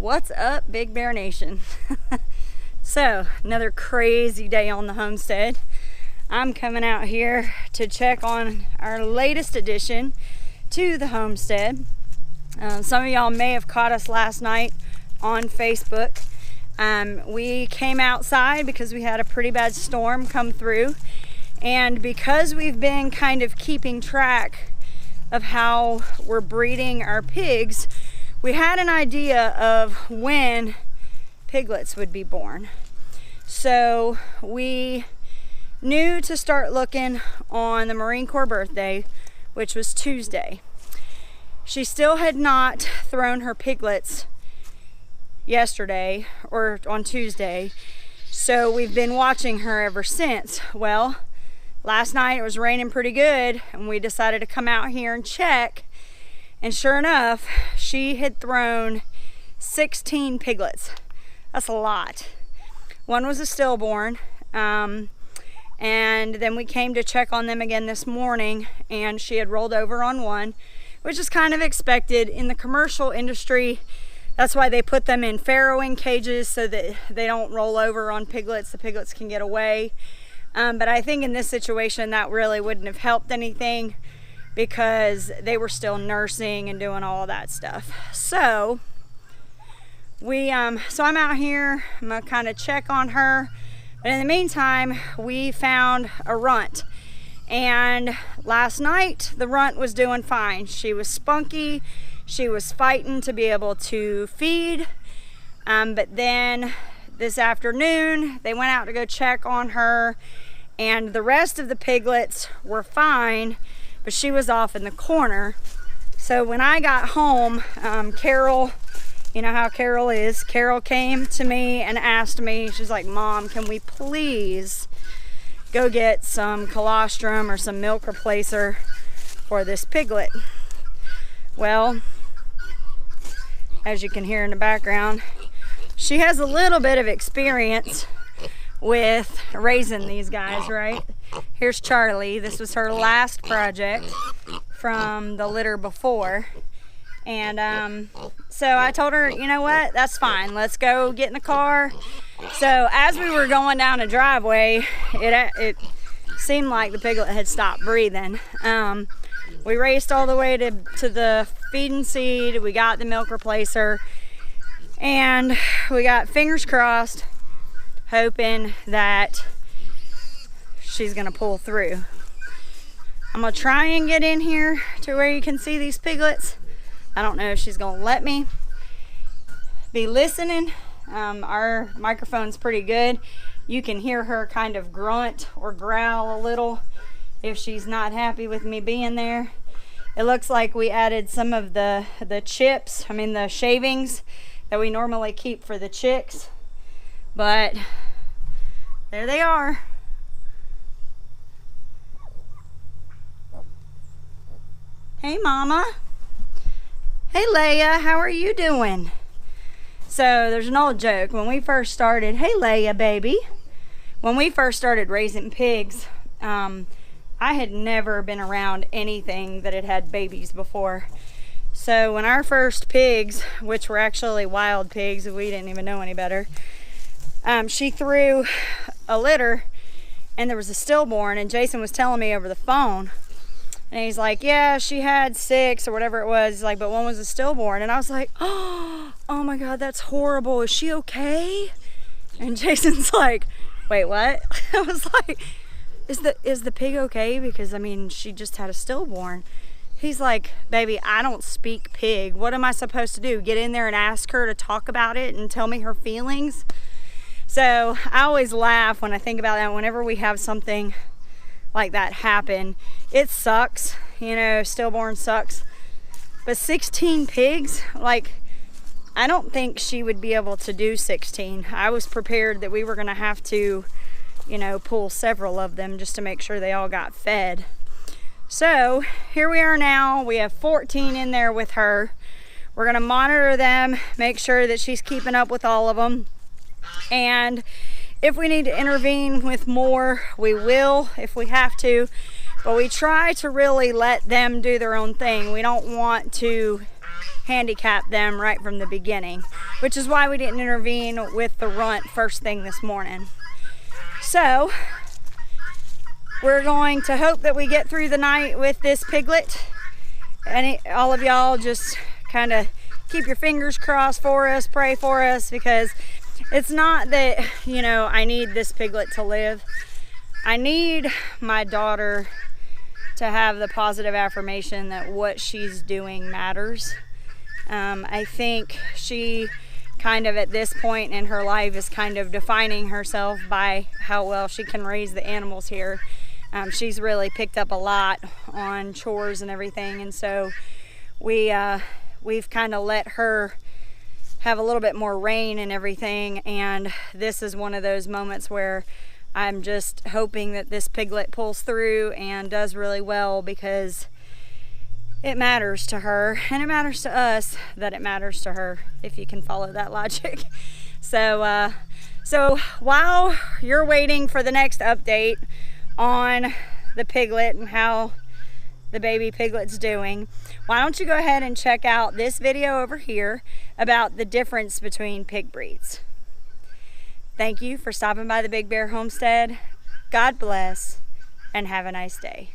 What's up, Big Bear Nation? So, another crazy day on the homestead. I'm coming out here to check on our latest addition to the homestead. Some of y'all may have caught us last night on Facebook. We came outside because we had a pretty bad storm come through, and because we've been kind of keeping track of how we're breeding our pigs, we had an idea of when piglets would be born. So we knew to start looking on the Marine Corps birthday, which was Tuesday. She still had not thrown her piglets yesterday or on Tuesday, so we've been watching her ever since. Well, last night it was raining pretty good, and we decided to come out here and check. And sure enough, she had thrown 16 piglets. That's a lot. One was a stillborn. And then we came to check on them again this morning, and she had rolled over on one, which is kind of expected in the commercial industry. That's why they put them in farrowing cages so that they don't roll over on piglets. The piglets can get away. But I think in this situation that really wouldn't have helped anything, because they were still nursing and doing all that stuff. So I'm out here. I'm gonna kind of check on her. But in the meantime, we found a runt. And last night, the runt was doing fine. She was spunky. She was fighting to be able to feed. But then this afternoon, they went out to go check on her, and the rest of the piglets were fine, but she was off in the corner. So when I got home, Carol, you know how Carol is, Carol came to me and asked me, she's like, "Mom, can we please go get some colostrum or some milk replacer for this piglet?" Well, as you can hear in the background, she has a little bit of experience with raising these guys, right? Here's Charlie. This was her last project from the litter before. And so I told her, you know what, that's fine. Let's go get in the car. So as we were going down the driveway, it seemed like the piglet had stopped breathing. We raced all the way to the feeding seed. We got the milk replacer, and we got fingers crossed, hoping that she's gonna pull through. I'm gonna try and get in here to where you can see these piglets. I don't know if she's gonna let me be listening. Our microphone's pretty good. You can hear her kind of grunt or growl a little if she's not happy with me being there. It looks like we added some of the chips, the shavings that we normally keep for the chicks. But there they are. Hey, Mama. Hey, Leia, how are you doing? So there's an old joke. When we first started, hey, Leia, baby. When we first started raising pigs, I had never been around anything that had babies before. So when our first pigs, which were actually wild pigs, we didn't even know any better, she threw a litter, and there was a stillborn, and Jason was telling me over the phone, and he's like, yeah, she had 6 or whatever it was. He's like, but one was a stillborn. And I was like, oh my God, that's horrible. Is she okay? And Jason's like, wait, what? I was like, is the pig okay? Because she just had a stillborn. He's like, baby, I don't speak pig. What am I supposed to do? Get in there and ask her to talk about it and tell me her feelings? So I always laugh when I think about that. Whenever we have something like that happen, it sucks, stillborn sucks. But 16 pigs, I don't think she would be able to do 16. I was prepared that we were gonna have to, pull several of them just to make sure they all got fed. So here we are now. We have 14 in there with her. We're gonna monitor them, make sure that she's keeping up with all of them. And if we need to intervene with more, we will if we have to. But we try to really let them do their own thing. We don't want to handicap them right from the beginning, which is why we didn't intervene with the runt first thing this morning. So we're going to hope that we get through the night with this piglet, and all of y'all just kind of keep your fingers crossed for us, pray for us, because it's not that, you know, I need this piglet to live. I need my daughter to have the positive affirmation that what she's doing matters. I think she kind of at this point in her life is kind of defining herself by how well she can raise the animals here. She's really picked up a lot on chores and everything, and so we've kind of let her have a little bit more reign and everything, and this is one of those moments where I'm just hoping that this piglet pulls through and does really well, because it matters to her, and it matters to us that it matters to her, if you can follow that logic. So while you're waiting for the next update on the piglet and how the baby piglet's doing, why don't you go ahead and check out this video over here about the difference between pig breeds. Thank you for stopping by the Big Bear Homestead. God bless, and have a nice day.